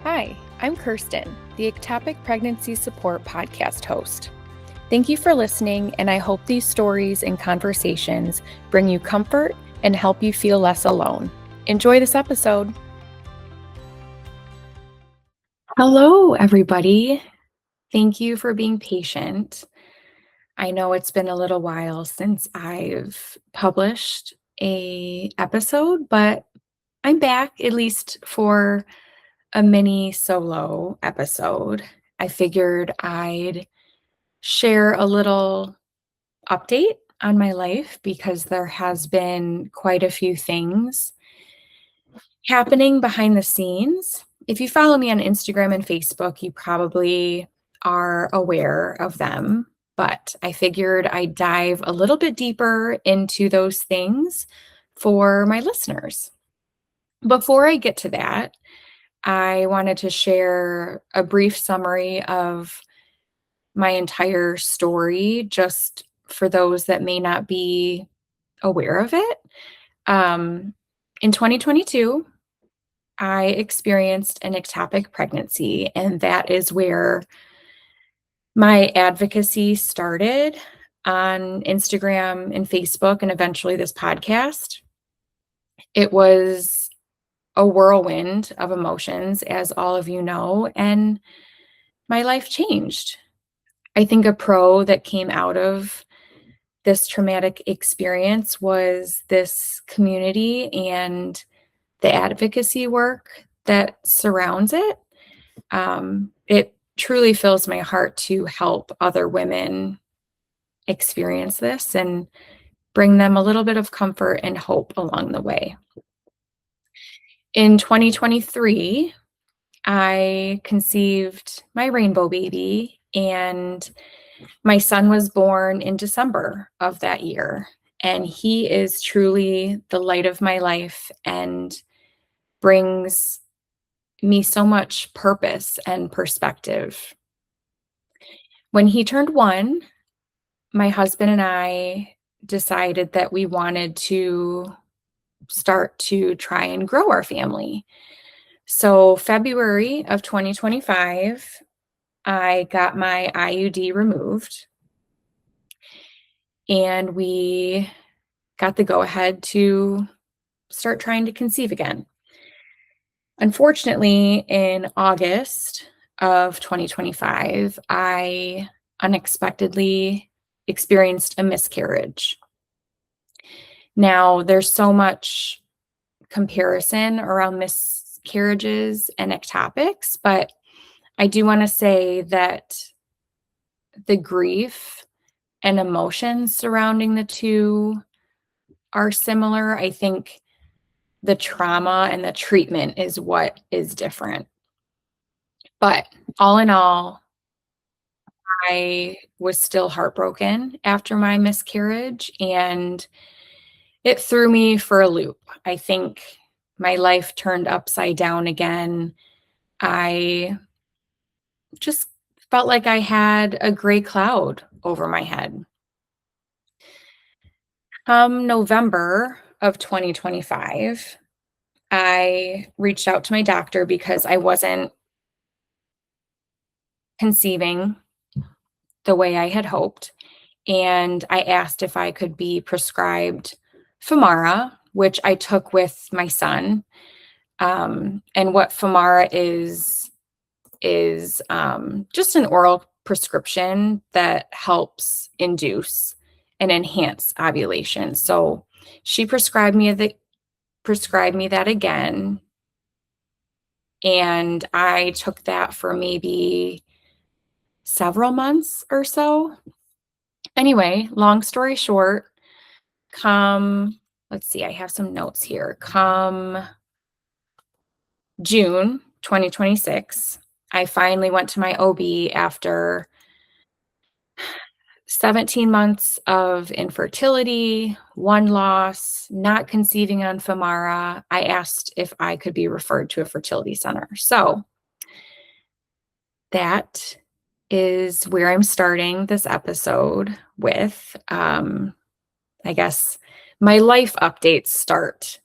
Hi, I'm Kirsten, the Ectopic Pregnancy Support Podcast host. Thank you for listening, and I hope these stories and conversations bring you comfort and help you feel less alone. Enjoy this episode. Hello, everybody. Thank you for being patient. I know it's been a little while since I've published an episode, but I'm back, at least for a mini solo episode. I figured I'd share a little update on my life because there has been quite a few things happening behind the scenes. If you follow me on Instagram and Facebook, you probably are aware of them, but I figured I'd dive a little bit deeper into those things for my listeners. Before I get to that, I wanted to share a brief summary of my entire story, just for those that may not be aware of it. In 2022, I experienced an ectopic pregnancy, and that is where my advocacy started on Instagram and Facebook, and eventually this podcast. It was a whirlwind of emotions, as all of you know, and my life changed. I think a pro that came out of this traumatic experience was this community and the advocacy work that surrounds it. It truly fills my heart to help other women experience this and bring them a little bit of comfort and hope along the way. In 2023, I conceived my rainbow baby, and my son was born in December of that year. And he is truly the light of my life and brings me so much purpose and perspective. When he turned 1, my husband and I decided that we wanted to start to try and grow our family. So February of 2025, I got my IUD removed, and we got the go-ahead to start trying to conceive again. Unfortunately, in August of 2025, I unexpectedly experienced a miscarriage. Now, there's so much comparison around miscarriages and ectopics, but I do want to say that the grief and emotions surrounding the two are similar. I think the trauma and the treatment is what is different. But all in all, I was still heartbroken after my miscarriage, and it threw me for a loop. I think my life turned upside down again. I just felt like I had a gray cloud over my head. November of 2025, I reached out to my doctor because I wasn't conceiving the way I had hoped. And I asked if I could be prescribed Femara, which I took with my son. And what Femara is just an oral prescription that helps induce and enhance ovulation. So she prescribed me that again, and I took that for maybe several months or so. Anyway, long story short, let's see, I have some notes here. Come June 2026, I finally went to my OB after 17 months of infertility, 1 loss, not conceiving on Femara. I asked if I could be referred to a fertility center. So that is where I'm starting this episode with. I guess my life updates start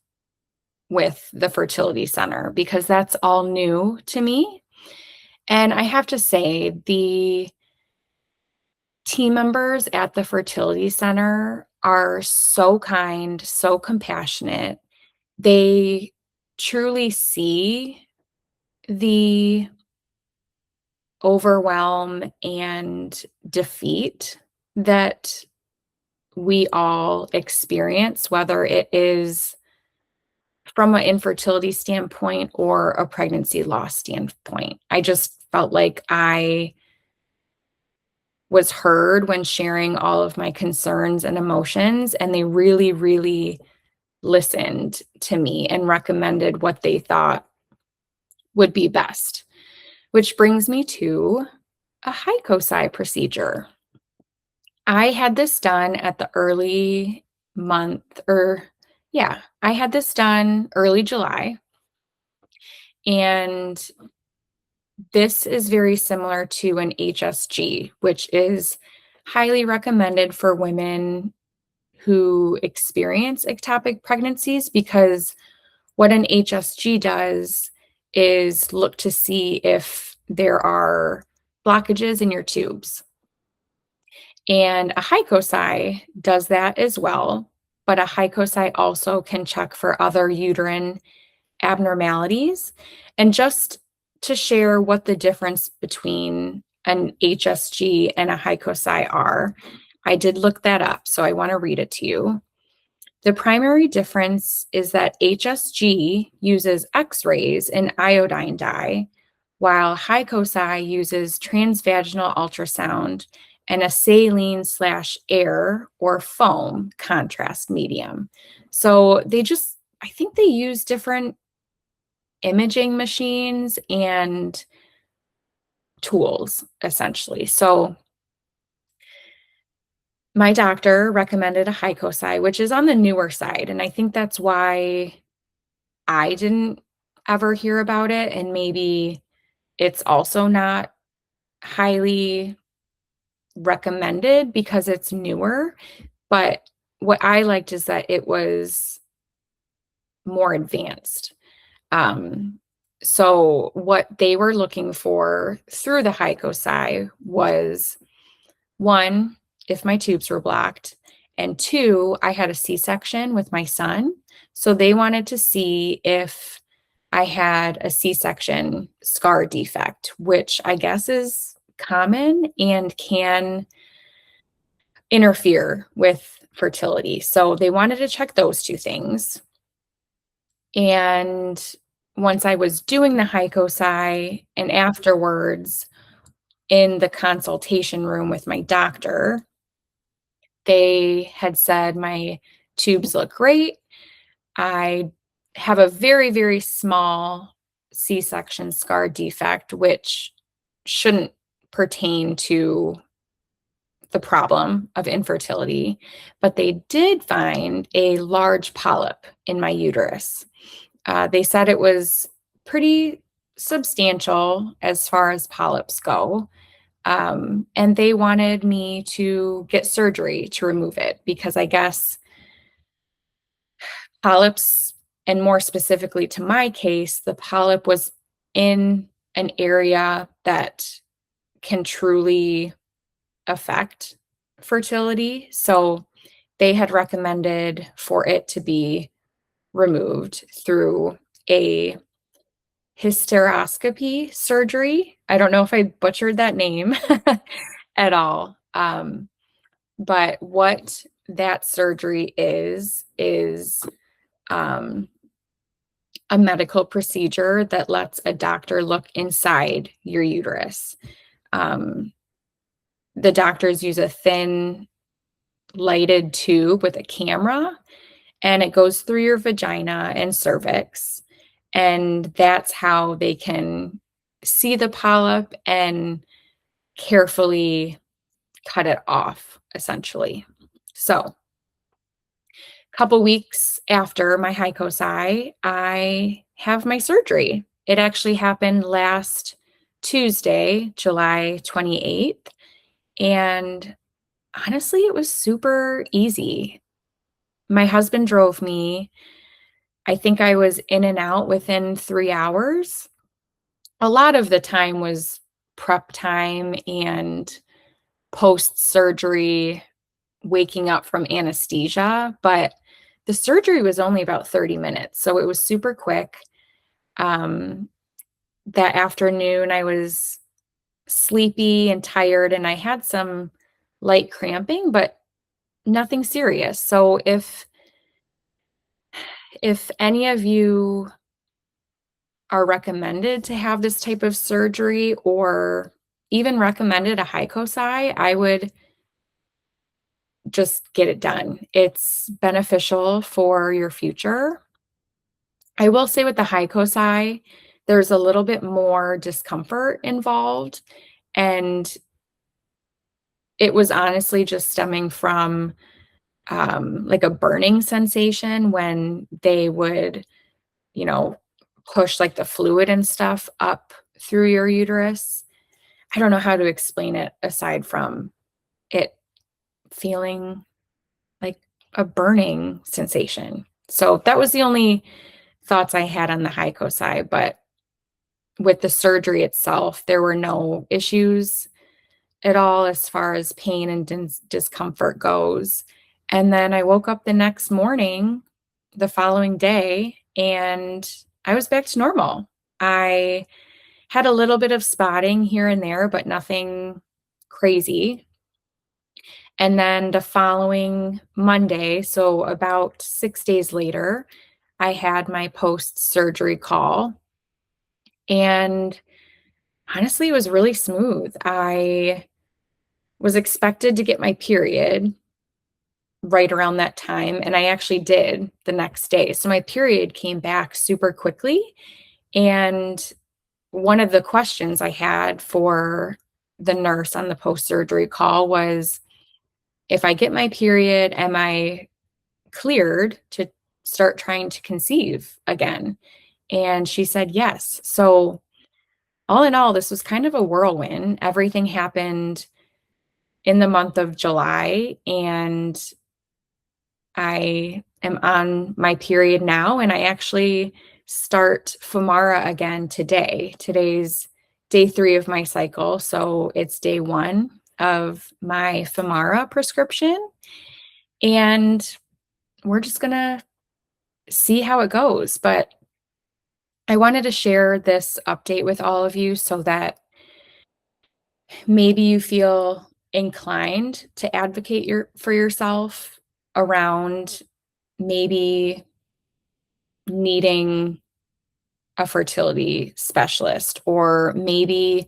with the fertility center because that's all new to me. And I have to say, the team members at the fertility center are so kind, so compassionate. They truly see the overwhelm and defeat that we all experience, whether it is from an infertility standpoint or a pregnancy loss standpoint. I just felt like I was heard when sharing all of my concerns and emotions, and they really, really listened to me and recommended what they thought would be best. Which brings me to a HyCoSy procedure. I had this done at the early month, or yeah, I had this done early July. And this is very similar to an HSG, which is highly recommended for women who experience ectopic pregnancies, because what an HSG does is look to see if there are blockages in your tubes. And a HyCoSy does that as well, but a HyCoSy also can check for other uterine abnormalities. And just to share what the difference between an HSG and a HyCoSy are, I did look that up, so I want to read it to you. The primary difference is that HSG uses X-rays and iodine dye, while HyCoSy uses transvaginal ultrasound and a saline/air or foam contrast medium. So I think they use different imaging machines and tools, essentially. So my doctor recommended a HyCoSy, which is on the newer side, and I think that's why I didn't ever hear about it, and maybe it's also not highly recommended because it's newer. But what I liked is that it was more advanced. Um, so what they were looking for through the HyCoSy was, one, if my tubes were blocked, and two, I had a C-section with my son. So they wanted to see if I had a C-section scar defect, which I guess is common and can interfere with fertility. So they wanted to check those two things. And once I was doing the HyCoSy and afterwards in the consultation room with my doctor, they had said my tubes look great. I have a very, very small C-section scar defect, which shouldn't pertain to the problem of infertility, but they did find a large polyp in my uterus. They said it was pretty substantial as far as polyps go. And they wanted me to get surgery to remove it because I guess polyps, and more specifically to my case, the polyp was in an area that can truly affect fertility. So they had recommended for it to be removed through a hysteroscopy surgery. I don't know if I butchered that name at all. But what that surgery is um, a medical procedure that lets a doctor look inside your uterus. Um, the doctors use a thin lighted tube with a camera, and it goes through your vagina and cervix. And that's how they can see the polyp and carefully cut it off, essentially. So, a couple weeks after my HyCoSy, I have my surgery. It actually happened last Tuesday, July 28th. And honestly, it was super easy. My husband drove me. I think I was in and out within 3 hours. A lot of the time was prep time and post-surgery waking up from anesthesia, but the surgery was only about 30 minutes, so it was super quick. Um, that afternoon, I was sleepy and tired, and I had some light cramping, but nothing serious. So if any of you are recommended to have this type of surgery or even recommended a HyCoSy, I would just get it done. It's beneficial for your future. I will say with the HyCoSy, there's a little bit more discomfort involved, and it was honestly just stemming from, like a burning sensation when they would, you know, push, like, the fluid and stuff up through your uterus. I don't know how to explain it aside from it feeling like a burning sensation. So that was the only thoughts I had on the HyCoSy, but with the surgery itself, there were no issues at all as far as pain and discomfort goes. And then I woke up the next morning, the following day, and I was back to normal. I had a little bit of spotting here and there, but nothing crazy. And then the following Monday, so about 6 days later, I had my post-surgery call, and honestly, it was really smooth. I was expected to get my period right around that time, and I actually did the next day. So my period came back super quickly, and one of the questions I had for the nurse on the post-surgery call was, if I get my period, am I cleared to start trying to conceive again? And she said yes. So all in all, this was kind of a whirlwind. Everything happened in the month of July, and I am on my period now, and I actually start Femara again today. Today's day 3 of my cycle, so it's day 1 of my Femara prescription, and we're just gonna see how it goes. But I wanted to share this update with all of you so that maybe you feel inclined to advocate for yourself around maybe needing a fertility specialist, or maybe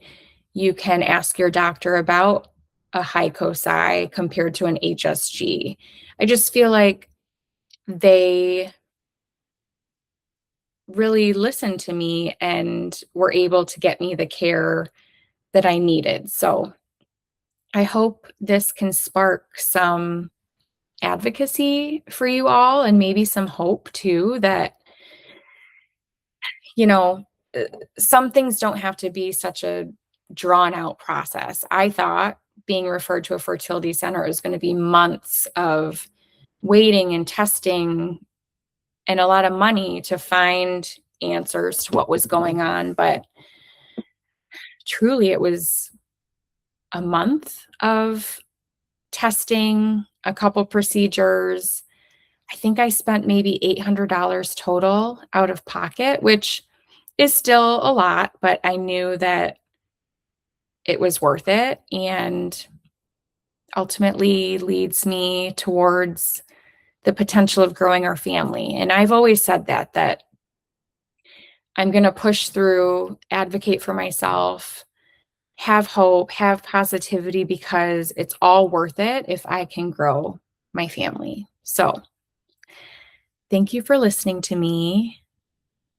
you can ask your doctor about a HyCoSy compared to an HSG. I just feel like they really listened to me and were able to get me the care that I needed. So I hope this can spark some advocacy for you all, and maybe some hope too, that, you know, uh, some things don't have to be such a drawn out process. I thought being referred to a fertility center was going to be months of waiting and testing and a lot of money to find answers to what was going on. But truly, it was a month of testing, a couple procedures. I think I spent maybe $800 total out of pocket, which is still a lot, but I knew that it was worth it, and ultimately leads me towards the potential of growing our family. And I've always said that I'm going to push through, advocate for myself, have hope, have positivity, because it's all worth it if I can grow my family. So, thank you for listening to me.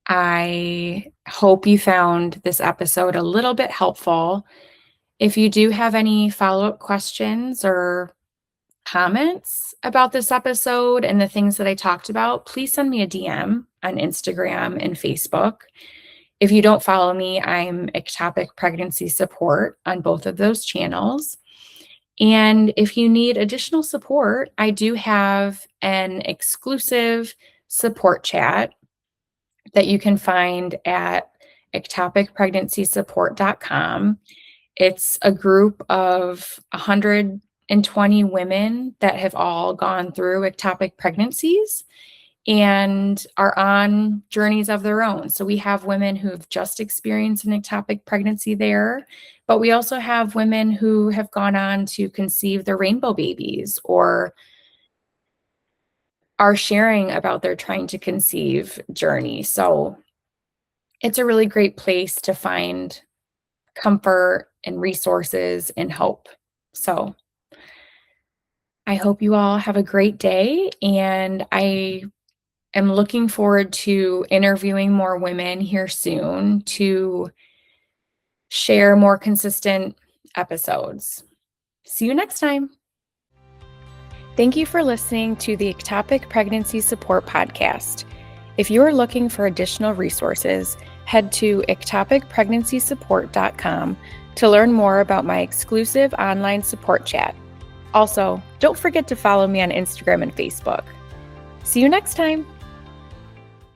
I hope you found this episode a little bit helpful. If you do have any follow-up questions or comments about this episode and the things that I talked about, please send me a DM on Instagram and Facebook. If you don't follow me, I'm Ectopic Pregnancy Support on both of those channels. And if you need additional support, I do have an exclusive support chat that you can find at ectopicpregnancysupport.com. It's a group of 120 women that have all gone through ectopic pregnancies and are on journeys of their own. So we have women who've just experienced an ectopic pregnancy there, but we also have women who have gone on to conceive their rainbow babies or are sharing about their trying to conceive journey. So it's a really great place to find comfort and resources and hope. So I hope you all have a great day, and I am looking forward to interviewing more women here soon to share more consistent episodes. See you next time. Thank you for listening to the Ectopic Pregnancy Support Podcast. If you are looking for additional resources, head to ectopicpregnancysupport.com to learn more about my exclusive online support chat. Also, don't forget to follow me on Instagram and Facebook. See you next time.